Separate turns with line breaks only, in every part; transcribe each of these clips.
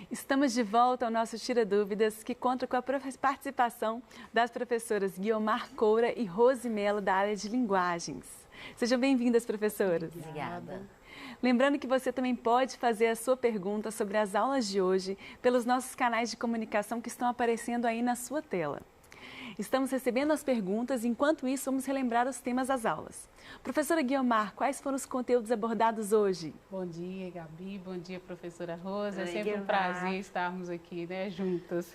Estamos de volta ao nosso Tira Dúvidas, que conta com a participação das professoras Guiomar Coura e Rose Mello, da área de linguagens. Sejam bem-vindas, professoras.
Obrigada.
Lembrando que você também pode fazer a sua pergunta sobre as aulas de hoje pelos nossos canais de comunicação que estão aparecendo aí na sua tela. Estamos recebendo as perguntas e, enquanto isso, vamos relembrar os temas das aulas. Professora Guiomar, quais foram os conteúdos abordados hoje?
Bom dia, Gabi. Bom dia, professora Rosa. É
Oi,
sempre um
Guiomar.
prazer estarmos aqui, né, juntas.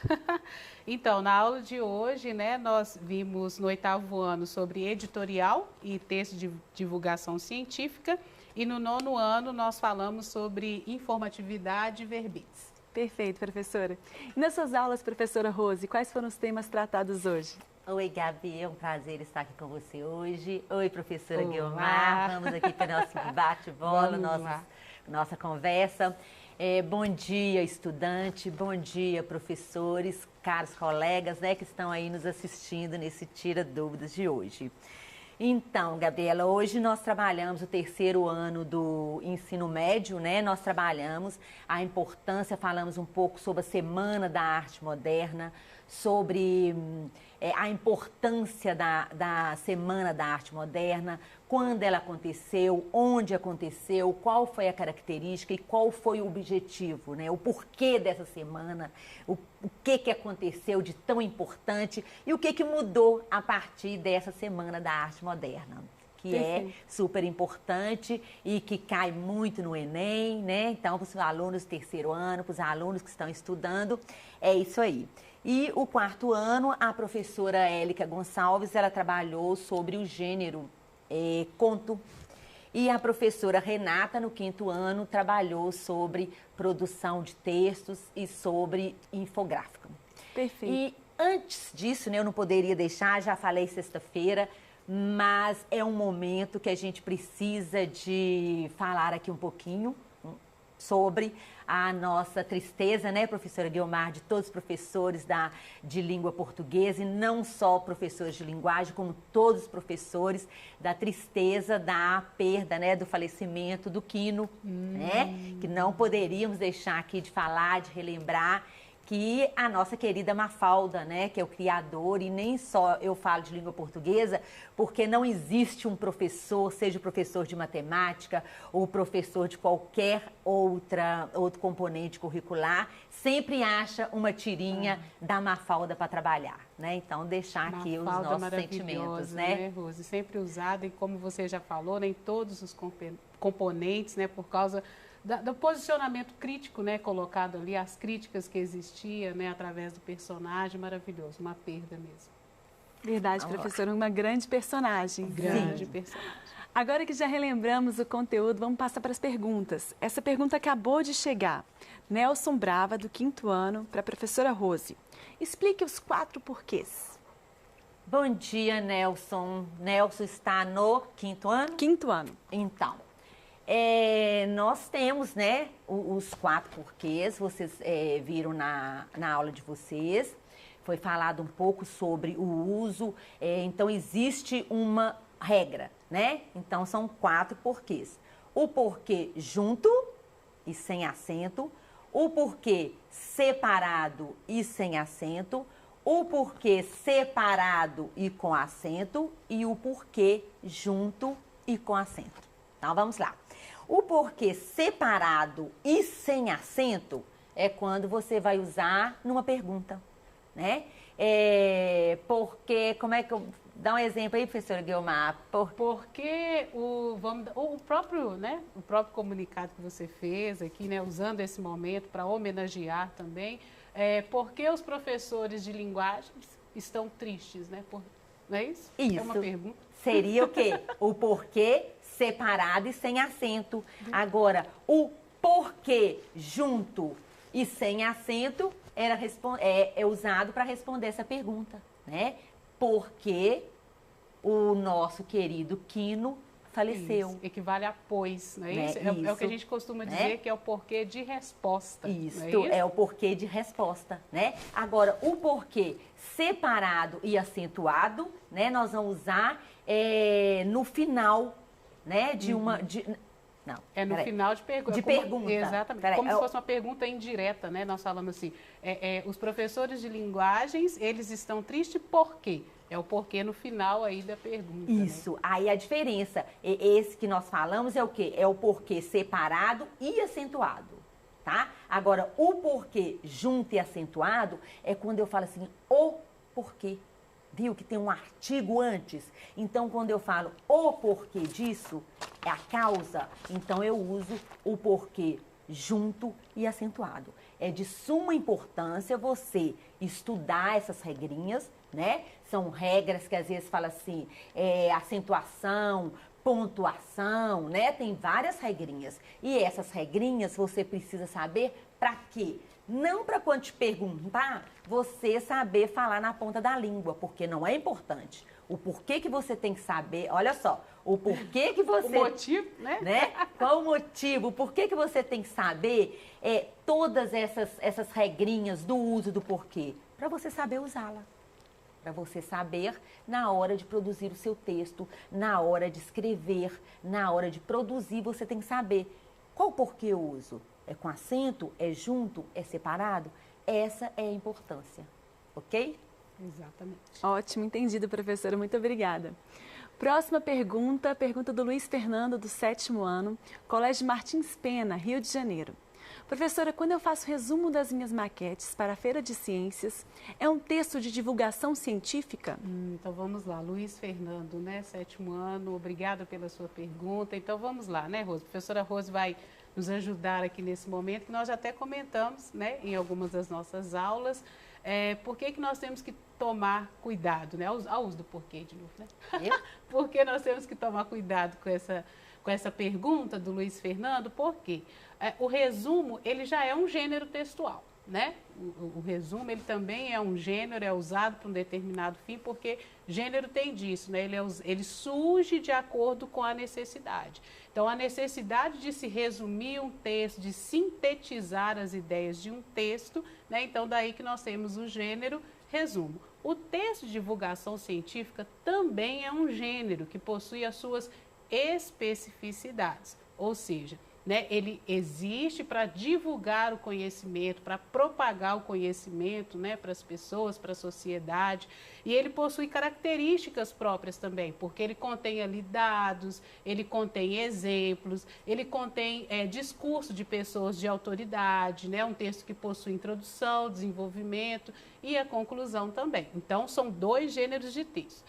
Então, na aula de hoje, né, nós vimos no 8º ano sobre editorial e texto de divulgação científica. E no 9º ano, nós falamos sobre informatividade e verbetes.
Perfeito, professora. E nas suas aulas, professora Rose, quais foram os temas tratados hoje?
Oi, Gabi, é um prazer estar aqui com você hoje. Oi, professora
Olá.
Guiomar. Vamos aqui para o nosso bate-bola, nossa conversa. Bom dia, estudante, bom dia, professores, caros colegas, né, que estão aí nos assistindo nesse Tira Dúvidas de hoje. Então, Gabriela, hoje nós trabalhamos o 3º ano do ensino médio, né? Nós trabalhamos a importância, falamos um pouco sobre a Semana da Arte Moderna, sobre a importância da Semana da Arte Moderna, quando ela aconteceu, onde aconteceu, qual foi a característica e qual foi o objetivo, né? O porquê dessa semana, o que aconteceu de tão importante e o que mudou a partir dessa Semana da Arte Moderna, que é super importante e que cai muito no Enem, né? Então, para os alunos do 3º ano, para os alunos que estão estudando, é isso aí. E o 4º ano, a professora Élica Gonçalves, ela trabalhou sobre o gênero conto. E a professora Renata, no 5º ano, trabalhou sobre produção de textos e sobre infográfica.
Perfeito.
E antes disso, né, eu não poderia deixar, já falei sexta-feira, mas é um momento que a gente precisa de falar aqui um pouquinho sobre a nossa tristeza, né, professora Guiomar, de todos os professores de língua portuguesa, e não só professores de linguagem, como todos os professores, da tristeza da perda, né, do falecimento do Quino, né, que não poderíamos deixar aqui de falar, de relembrar, que a nossa querida Mafalda, né, que é o criador, e nem só eu falo de língua portuguesa, porque não existe um professor, seja professor de matemática ou professor de qualquer outro componente curricular, sempre acha uma tirinha da Mafalda para trabalhar, né? Então, deixar aqui os nossos sentimentos, né?
Rose? Sempre usada, e como você já falou, né, em todos os componentes, né, por causa do posicionamento crítico, né, colocado ali, as críticas que existiam, né, através do personagem, maravilhoso, uma perda mesmo.
Verdade, professora, uma grande personagem.
Grande personagem.
Agora que já relembramos o conteúdo, vamos passar para as perguntas. Essa pergunta acabou de chegar. Nelson Brava, do 5º ano, para a professora Rose. Explique os 4 porquês.
Bom dia, Nelson. Nelson está no 5º ano?
5º ano.
Então, nós temos, né, os 4 porquês, vocês viram na aula de vocês, foi falado um pouco sobre o uso, então existe uma regra, né? Então são 4 porquês. O porquê junto e sem acento, o porquê separado e sem acento, o porquê separado e com acento e o porquê junto e com acento. Então vamos lá. O porquê separado e sem acento é quando você vai usar numa pergunta, né? Porque, como é que eu... Dá um exemplo aí, professora Guiomar.
Porque o próprio comunicado que você fez aqui, né, usando esse momento para homenagear também, porque os professores de linguagens estão tristes, né? Não é isso?
Isso.
É uma pergunta.
Seria o quê? O porquê separado e sem acento. Agora, o porquê junto e sem acento é usado para responder essa pergunta, né? Porque o nosso querido Quino faleceu.
Isso. Equivale a pois, não é
Né?
isso? É o que a gente costuma dizer, que é o porquê de resposta.
Isso,
não
é o porquê de resposta, né? Agora, o porquê separado e acentuado, né? Nós vamos usar no final, né? Não.
É no final de pergunta.
De pergunta.
Exatamente. Como se fosse uma pergunta indireta, né? Nós falamos assim, os professores de linguagens, eles estão tristes por quê? É o porquê no final aí da pergunta.
Isso.
Né?
Aí a diferença, esse que nós falamos é o quê? É o porquê separado e acentuado, tá? Agora, o porquê junto e acentuado é quando eu falo assim, o porquê. Viu que tem um artigo antes? Então, quando eu falo o porquê disso, é a causa, então eu uso o porquê junto e acentuado. É de suma importância você estudar essas regrinhas, né? São regras que às vezes fala assim, acentuação, pontuação, né? Tem várias regrinhas. E essas regrinhas você precisa saber para quê? Não para quando te perguntar, você saber falar na ponta da língua, porque não é importante. O porquê que você tem que saber, olha só, o porquê que você...
O motivo, né?
Qual o motivo? O porquê que você tem que saber todas essas regrinhas do uso do porquê? Para você saber usá-la. Para você saber na hora de produzir o seu texto, na hora de escrever, na hora de produzir, você tem que saber qual porquê eu uso. É com acento? É junto? É separado? Essa é a importância, ok?
Exatamente.
Ótimo, entendido, professora. Muito obrigada. Próxima pergunta do Luiz Fernando, do 7º ano, Colégio Martins Pena, Rio de Janeiro. Professora, quando eu faço resumo das minhas maquetes para a Feira de Ciências, é um texto de divulgação científica?
Então vamos lá, Luiz Fernando, né, 7º ano, obrigada pela sua pergunta. Então vamos lá, né, Rose? A professora Rose vai nos ajudar aqui nesse momento, que nós já até comentamos, né, em algumas das nossas aulas, por que nós temos que tomar cuidado, né, ao uso do porquê de novo, né? Por que nós temos que tomar cuidado com essa pergunta do Luiz Fernando? Por quê? O resumo, ele já é um gênero textual, né? O resumo, ele também é um gênero, é usado para um determinado fim, porque gênero tem disso, né? Ele surge de acordo com a necessidade. Então, a necessidade de se resumir um texto, de sintetizar as ideias de um texto, né? Então, daí que nós temos o gênero resumo. O texto de divulgação científica também é um gênero que possui as suas especificidades, ou seja, né, ele existe para divulgar o conhecimento, para propagar o conhecimento, né, para as pessoas, para a sociedade, e ele possui características próprias também, porque ele contém ali dados, ele contém exemplos, ele contém discurso de pessoas de autoridade, né, um texto que possui introdução, desenvolvimento e a conclusão também. Então, são 2 gêneros de texto.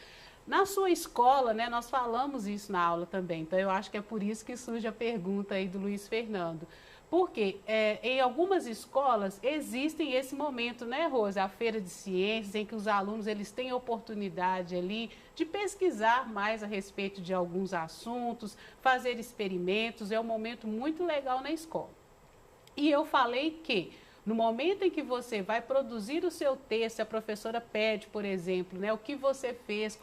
Na sua escola, né, nós falamos isso na aula também, então eu acho que é por isso que surge a pergunta aí do Luiz Fernando. Porque em algumas escolas existem esse momento, né, Rose, a feira de ciências, em que os alunos eles têm a oportunidade ali de pesquisar mais a respeito de alguns assuntos, fazer experimentos, é um momento muito legal na escola. E eu falei que no momento em que você vai produzir o seu texto, a professora pede, por exemplo, né, o que você fez,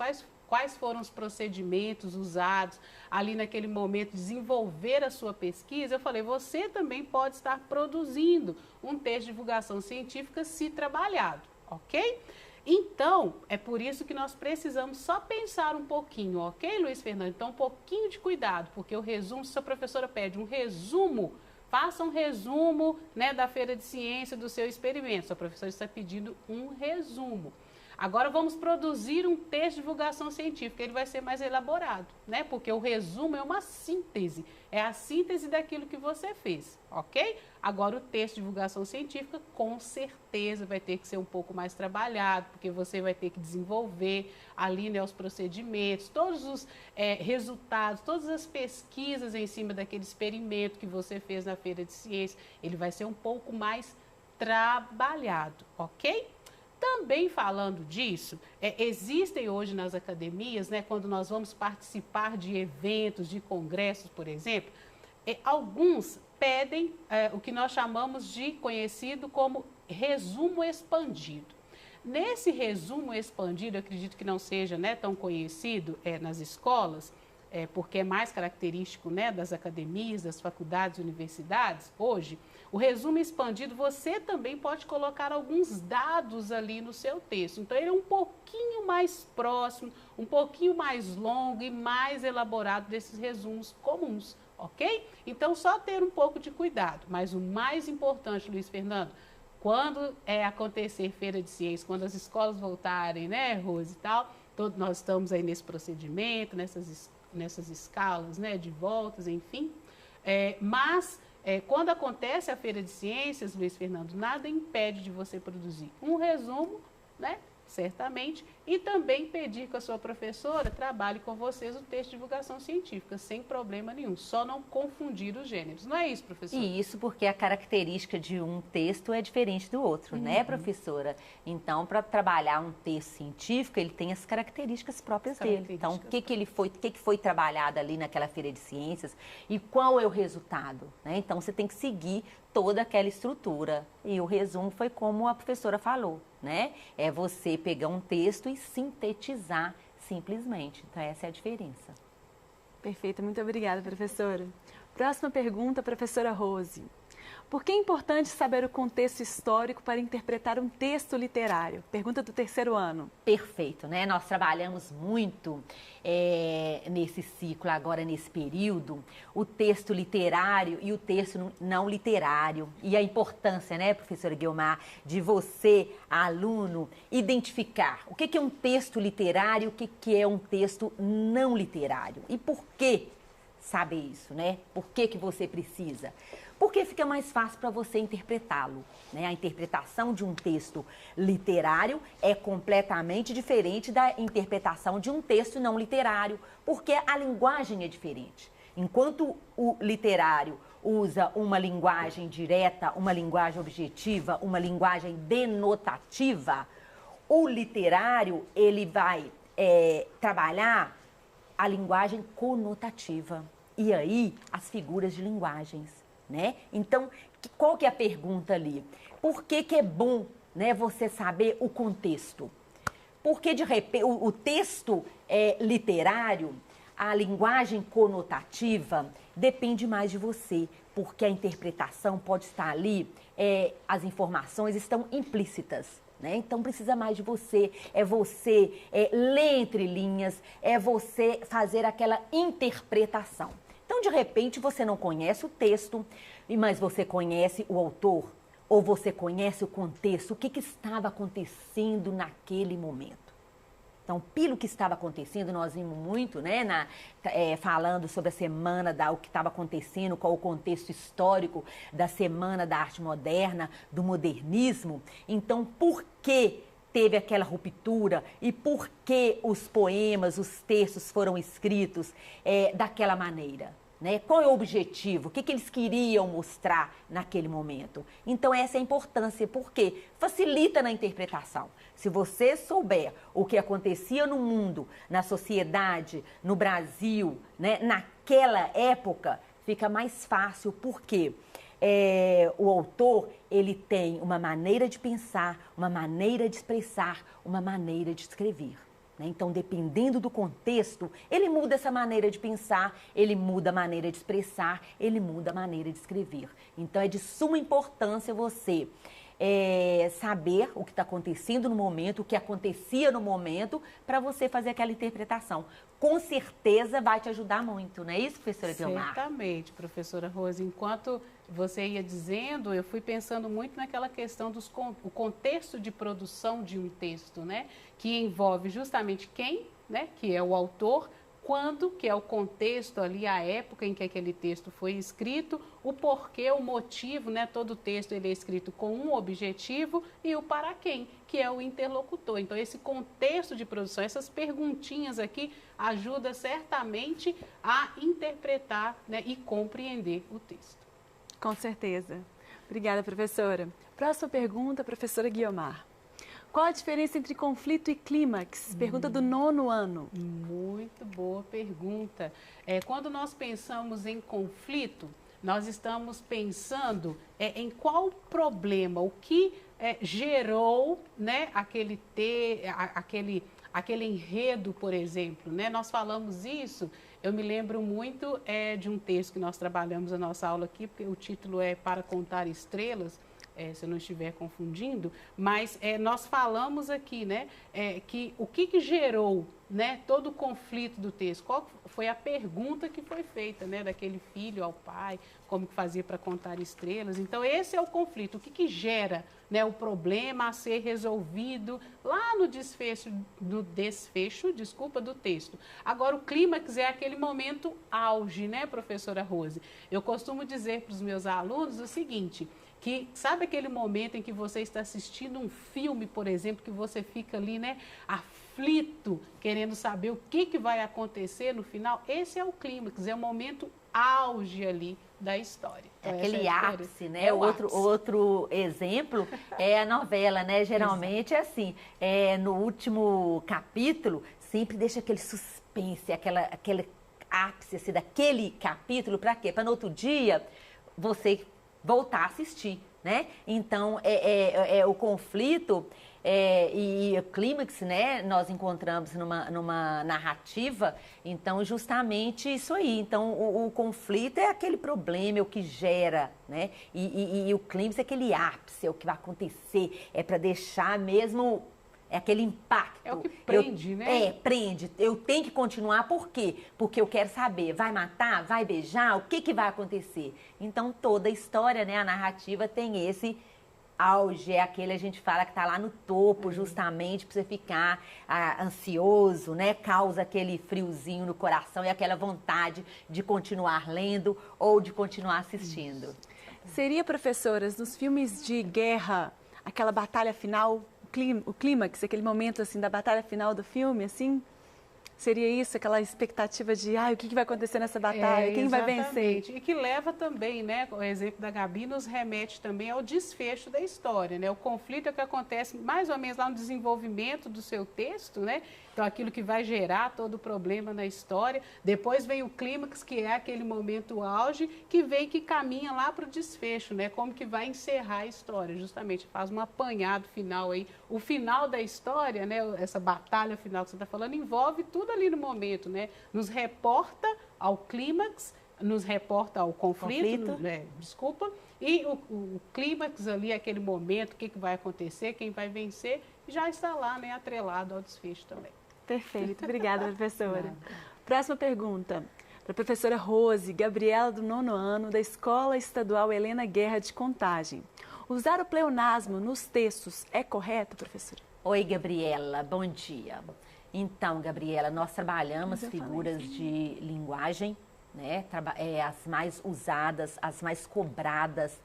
quais foram os procedimentos usados ali naquele momento, desenvolver a sua pesquisa, eu falei, você também pode estar produzindo um texto de divulgação científica se trabalhado, ok? Então, é por isso que nós precisamos só pensar um pouquinho, ok, Luiz Fernando? Então, um pouquinho de cuidado, porque o resumo, se a professora pede um resumo, faça um resumo, né, da Feira de Ciência do seu experimento. A professora está pedindo um resumo. Agora vamos produzir um texto de divulgação científica, ele vai ser mais elaborado, né? Porque o resumo é uma síntese, é a síntese daquilo que você fez, ok? Agora o texto de divulgação científica com certeza vai ter que ser um pouco mais trabalhado, porque você vai ter que desenvolver ali, né, os procedimentos, todos os resultados, todas as pesquisas em cima daquele experimento que você fez na Feira de Ciência, ele vai ser um pouco mais trabalhado, ok? Também falando disso, existem hoje nas academias, né, quando nós vamos participar de eventos, de congressos, por exemplo, alguns pedem o que nós chamamos de conhecido como resumo expandido. Nesse resumo expandido, eu acredito que não seja, né, tão conhecido nas escolas, porque é mais característico, né, das academias, das faculdades, universidades, hoje, o resumo expandido, você também pode colocar alguns dados ali no seu texto. Então, ele é um pouquinho mais próximo, um pouquinho mais longo e mais elaborado desses resumos comuns, ok? Então, só ter um pouco de cuidado. Mas o mais importante, Luiz Fernando, quando acontecer feira de ciências, quando as escolas voltarem, né, Rose e tal, nós estamos aí nesse procedimento, nessas escalas, né, de voltas, enfim. Quando acontece a feira de ciências, Luiz Fernando, nada impede de você produzir um resumo, né, certamente, e também pedir que a sua professora trabalhe com vocês o texto de divulgação científica, sem problema nenhum, só não confundir os gêneros. Não é isso, professora?
E isso porque a característica de um texto é diferente do outro, né, professora? Então, para trabalhar um texto científico, ele tem as características próprias dele. Então, o que foi trabalhado ali naquela feira de ciências e qual é o resultado, né? Então, você tem que seguir toda aquela estrutura. E o resumo foi como a professora falou, né? É você pegar um texto e sintetizar simplesmente. Então, essa é a diferença.
Perfeito, muito obrigada, professora. Próxima pergunta, professora Rose. Por que é importante saber o contexto histórico para interpretar um texto literário? Pergunta do 3º ano.
Perfeito, né? Nós trabalhamos muito nesse ciclo, agora nesse período, o texto literário e o texto não literário. E a importância, né, professora Guiomar, de você, aluno, identificar o que é um texto literário e o que é um texto não literário. E por que saber isso, né? Por que você precisa? Porque fica mais fácil para você interpretá-lo, né? A interpretação de um texto literário é completamente diferente da interpretação de um texto não literário, porque a linguagem é diferente. Enquanto o literário usa uma linguagem direta, uma linguagem objetiva, uma linguagem denotativa, o literário, ele vai trabalhar a linguagem conotativa. E aí, as figuras de linguagens, né? Então, qual que é a pergunta ali? Por que é bom, né, você saber o contexto? Porque, de repente, o texto literário, a linguagem conotativa, depende mais de você, porque a interpretação pode estar ali, as informações estão implícitas. Né? Então, precisa mais de você, você ler entre linhas, você fazer aquela interpretação. Então, de repente, você não conhece o texto, mas você conhece o autor, ou você conhece o contexto, o que estava acontecendo naquele momento. Então, pelo que estava acontecendo, nós vimos muito, né, falando sobre a semana, o que estava acontecendo, qual o contexto histórico da Semana da Arte Moderna, do modernismo. Então, por que teve aquela ruptura e por que os poemas, os textos foram escritos daquela maneira? Né? Qual é o objetivo? O que eles queriam mostrar naquele momento? Então, essa é a importância, porque facilita na interpretação. Se você souber o que acontecia no mundo, na sociedade, no Brasil, né, naquela época, fica mais fácil, porque o autor, ele tem uma maneira de pensar, uma maneira de expressar, uma maneira de escrever. Então, dependendo do contexto, ele muda essa maneira de pensar, ele muda a maneira de expressar, ele muda a maneira de escrever. Então, é de suma importância você saber o que está acontecendo no momento, o que acontecia no momento, para você fazer aquela interpretação. Com certeza vai te ajudar muito, não é isso, professora Guiomar?
Certamente, professora Rose. Enquanto você ia dizendo, eu fui pensando muito naquela questão do contexto de produção de um texto, né? Que envolve justamente quem, né? Que é o autor, quando, que é o contexto ali, a época em que aquele texto foi escrito, o porquê, o motivo, né? Todo texto ele é escrito com um objetivo e o para quem, que é o interlocutor. Então, esse contexto de produção, essas perguntinhas aqui, ajuda certamente a interpretar, né? E compreender o texto.
Com certeza. Obrigada, professora. Próxima pergunta, professora Guiomar. Qual a diferença entre conflito e clímax? Pergunta do 9º ano.
Muito boa pergunta. Quando nós pensamos em conflito, nós estamos pensando em qual problema, o que gerou, né, aquele enredo, por exemplo. Né? Nós falamos isso, eu me lembro muito de um texto que nós trabalhamos na nossa aula aqui, porque o título é Para Contar Estrelas, se eu não estiver confundindo, mas nós falamos aqui, né, que o que gerou né, todo o conflito do texto? Qual foi a pergunta que foi feita, né, daquele filho ao pai, como que fazia para contar estrelas? Então, esse é o conflito. O que gera, né, o problema a ser resolvido lá no desfecho do texto. Agora, o clímax é aquele momento auge, né, professora Rose? Eu costumo dizer para os meus alunos o seguinte, que sabe aquele momento em que você está assistindo um filme, por exemplo, que você fica ali, né, aflito, querendo saber o que vai acontecer no final? Esse é o clímax, é o momento auge ali da história. Então,
aquele ápice, né? Outro exemplo é a novela, né? Geralmente é assim, no último capítulo, sempre deixa aquele suspense, aquele ápice assim, daquele capítulo, para quê? Para no outro dia você voltar a assistir, né? Então, o conflito e o clímax, né? Nós encontramos numa narrativa, então, justamente isso aí. Então, o conflito é aquele problema, é o que gera, né? E o clímax é aquele ápice, é o que vai acontecer, é para deixar mesmo... É aquele impacto.
É o que prende, né?
Prende. Eu tenho que continuar, por quê? Porque eu quero saber, vai matar, vai beijar, o que vai acontecer? Então, toda a história, né, a narrativa tem esse auge, é aquele a gente fala que está lá no topo, justamente para você ficar ansioso, né? Causa aquele friozinho no coração e aquela vontade de continuar lendo ou de continuar assistindo.
Seria, professoras, nos filmes de guerra, aquela batalha final... O clímax, aquele momento assim da batalha final do filme, assim, seria isso, aquela expectativa de, o que vai acontecer nessa batalha, quem vai vencer?
E que leva também, né, o exemplo da Gabi nos remete também ao desfecho da história, né? O conflito é o que acontece mais ou menos lá no desenvolvimento do seu texto, né? Então, aquilo que vai gerar todo o problema na história. Depois vem o clímax, que é aquele momento auge, que caminha lá para o desfecho, né? Como que vai encerrar a história, justamente. Faz um apanhado final aí. O final da história, né? Essa batalha final que você está falando, envolve tudo ali no momento, né? Nos reporta ao clímax, nos reporta ao conflito. E o clímax ali, aquele momento, o que vai acontecer, quem vai vencer, já está lá, né? Atrelado ao desfecho também.
Perfeito, obrigada, professora. Próxima pergunta, para a professora Rose Gabriela, do 9º ano, da Escola Estadual Helena Guerra de Contagem. Usar o pleonasmo nos textos é correto, professora?
Oi, Gabriela, bom dia. Então, Gabriela, nós trabalhamos figuras de linguagem, né? As mais usadas, as mais cobradas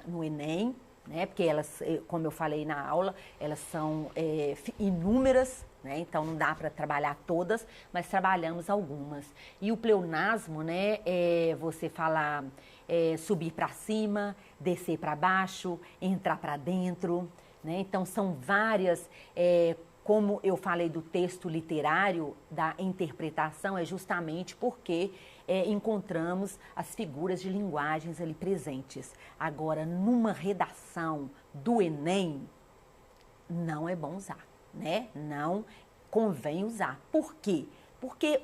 no Enem, né? Porque elas, como eu falei na aula, elas são inúmeras, né? Então não dá para trabalhar todas, mas trabalhamos algumas. E o pleonasmo, né? É você falar subir para cima, descer para baixo, entrar para dentro, né? Então são várias. Como eu falei do texto literário, da interpretação, é justamente porque encontramos as figuras de linguagens ali presentes. Agora, numa redação do Enem, não é bom usar, né? Não convém usar. Por quê? Porque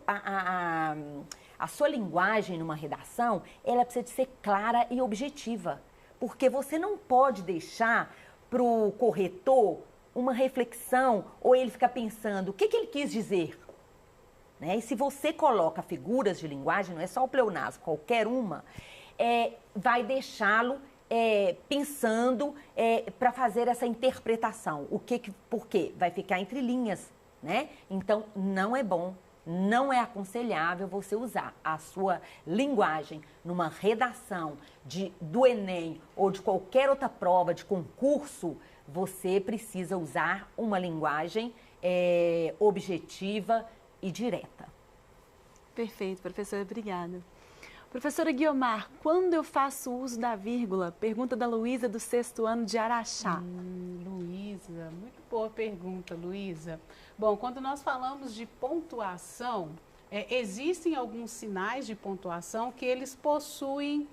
a sua linguagem numa redação, ela precisa de ser clara e objetiva. Porque você não pode deixar para o corretor uma reflexão ou ele ficar pensando o que ele quis dizer. Né? E se você coloca figuras de linguagem, não é só o pleonasmo, qualquer uma, vai deixá-lo pensando para fazer essa interpretação. Por quê? Vai ficar entre linhas, né? Então, não é bom, não é aconselhável você usar a sua linguagem numa redação do Enem ou de qualquer outra prova de concurso. Você precisa usar uma linguagem objetiva e direta.
Perfeito, professora, obrigada. Professora Guiomar, quando eu faço uso da vírgula? Pergunta da Luísa, do 6º ano de Araxá.
Luísa, muito boa pergunta, Luísa. Bom, quando nós falamos de pontuação, existem alguns sinais de pontuação que eles possuem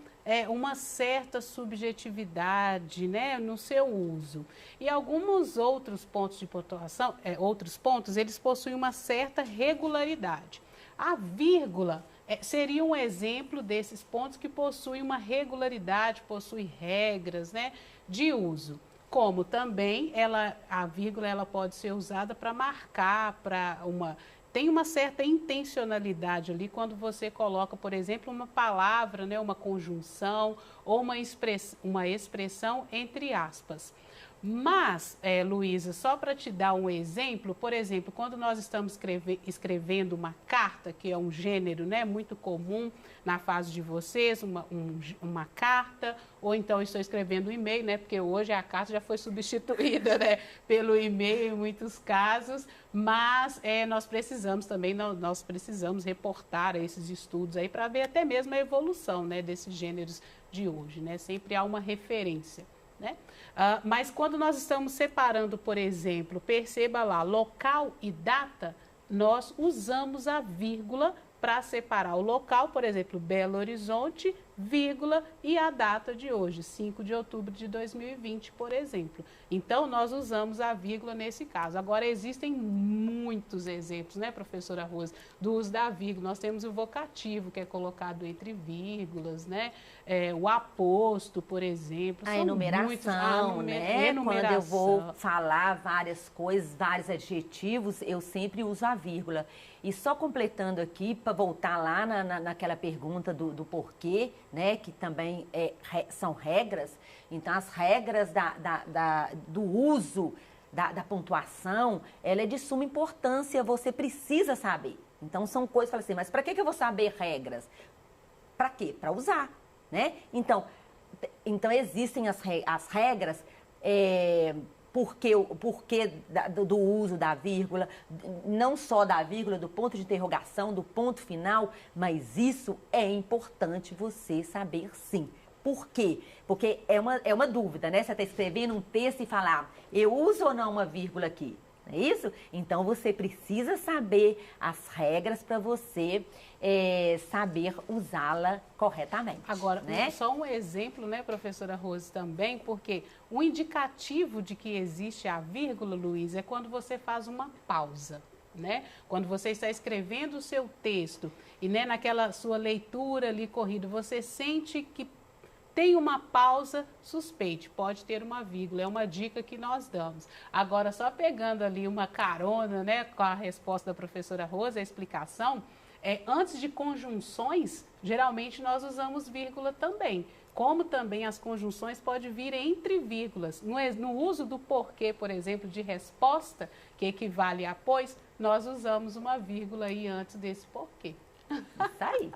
uma certa subjetividade, né, no seu uso. E alguns outros pontos de pontuação, eles possuem uma certa regularidade. A vírgula seria um exemplo desses pontos que possuem uma regularidade, possuem regras, né, de uso. Como também a vírgula ela pode ser usada para marcar, tem uma certa intencionalidade ali quando você coloca, por exemplo, uma palavra, né, uma conjunção ou uma expressão entre aspas. Mas, Luísa, só para te dar um exemplo, por exemplo, quando nós estamos escrevendo uma carta, que é um gênero, né, muito comum na fase de vocês, uma carta, ou então estou escrevendo um e-mail, né, porque hoje a carta já foi substituída, né, pelo e-mail em muitos casos, mas nós precisamos reportar esses estudos aí para ver até mesmo a evolução, né, desses gêneros de hoje, né, sempre há uma referência. Né? Mas quando nós estamos separando, por exemplo, perceba lá, local e data, nós usamos a vírgula para separar o local, por exemplo, Belo Horizonte, vírgula, e a data de hoje, 5 de outubro de 2020, por exemplo. Então, nós usamos a vírgula nesse caso. Agora, existem muitos exemplos, né, professora Rose, do uso da vírgula. Nós temos o vocativo, que é colocado entre vírgulas, né? O aposto, por exemplo.
A enumeração, né? Quando eu vou falar várias coisas, vários adjetivos, eu sempre uso a vírgula. E só completando aqui, para voltar lá naquela pergunta do porquê, né, que também são regras. Então, as regras do uso da pontuação, ela é de suma importância, você precisa saber. Então, são coisas, fala assim, mas para que eu vou saber regras? Para quê? Para usar, né? Então existem as regras, porquê do uso da vírgula, não só da vírgula, do ponto de interrogação, do ponto final, mas isso é importante você saber sim. Por quê? Porque é uma dúvida, né? Você está escrevendo um texto e falar, eu uso ou não uma vírgula aqui? Não é isso? Então, você precisa saber as regras para você saber usá-la corretamente.
Agora,
né?
Só um exemplo, né, professora Rose, também, porque o indicativo de que existe a vírgula, Luiz, é quando você faz uma pausa, né? Quando você está escrevendo o seu texto e, né, naquela sua leitura ali corrida, você sente que tem uma pausa, suspeite, pode ter uma vírgula, é uma dica que nós damos. Agora, só pegando ali uma carona, né, com a resposta da professora Rosa, a explicação, antes de conjunções, geralmente nós usamos vírgula também. Como também as conjunções podem vir entre vírgulas. No uso do porquê, por exemplo, de resposta, que equivale a pois, nós usamos uma vírgula aí antes desse porquê.
Isso aí.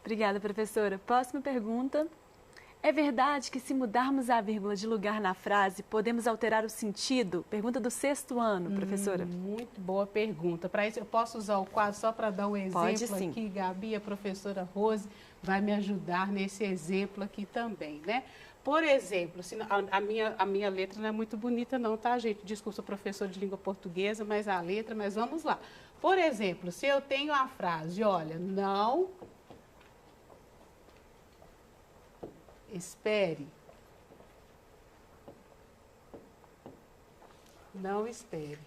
Obrigada, professora. Próxima pergunta. É verdade que se mudarmos a vírgula de lugar na frase, podemos alterar o sentido? Pergunta do 6º ano, professora.
Muito boa pergunta. Para isso, eu posso usar o quadro só para dar um exemplo aqui, Gabi, a professora Rose vai me ajudar nesse exemplo aqui também, né? Por exemplo, a minha letra não é muito bonita não, tá, gente? Desculpa, sou professora de língua portuguesa, mas vamos lá. Por exemplo, se eu tenho a frase, olha, não espere. Não espere.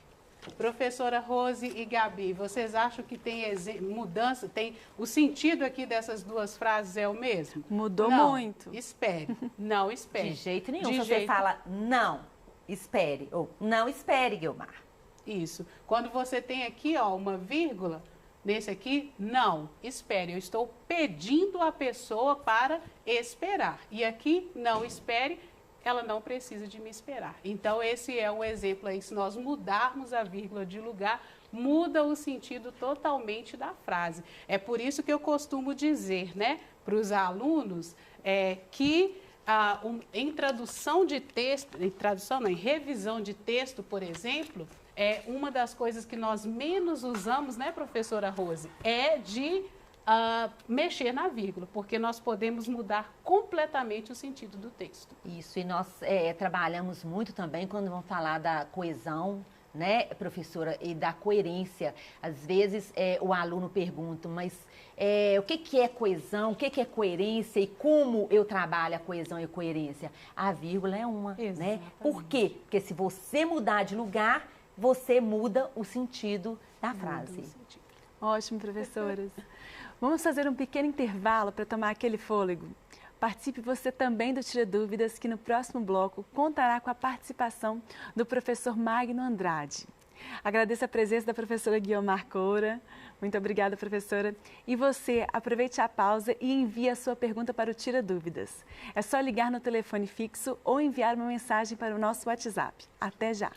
Professora Rose e Gabi, vocês acham que tem mudança? Tem o sentido aqui dessas duas frases é o mesmo?
Mudou
não,
muito.
Espere. Não espere.
De jeito nenhum. Se você fala não espere ou não espere, Guilmar.
Isso. Quando você tem aqui, ó, uma vírgula, nesse aqui, não, espere. Eu estou pedindo a pessoa para esperar. E aqui, não espere, ela não precisa de me esperar. Então, esse é um exemplo aí. Se nós mudarmos a vírgula de lugar, muda o sentido totalmente da frase. É por isso que eu costumo dizer, né, para os alunos, que em tradução de texto, em revisão de texto, por exemplo, uma das coisas que nós menos usamos, né, professora Rose, é de mexer na vírgula, porque nós podemos mudar completamente o sentido do texto.
Isso, e nós trabalhamos muito também quando vamos falar da coesão, né, professora, e da coerência. Às vezes o aluno pergunta, mas o que é coesão, o que é coerência e como eu trabalho a coesão e a coerência? A vírgula é uma, né? Por quê? Porque se você mudar de lugar, você muda o sentido da frase.
Ótimo, professoras. Vamos fazer um pequeno intervalo para tomar aquele fôlego. Participe você também do Tira Dúvidas, que no próximo bloco contará com a participação do professor Magno Andrade. Agradeço a presença da professora Guiomar Coura. Muito obrigada, professora. E você, aproveite a pausa e envie a sua pergunta para o Tira Dúvidas. É só ligar no telefone fixo ou enviar uma mensagem para o nosso WhatsApp. Até já!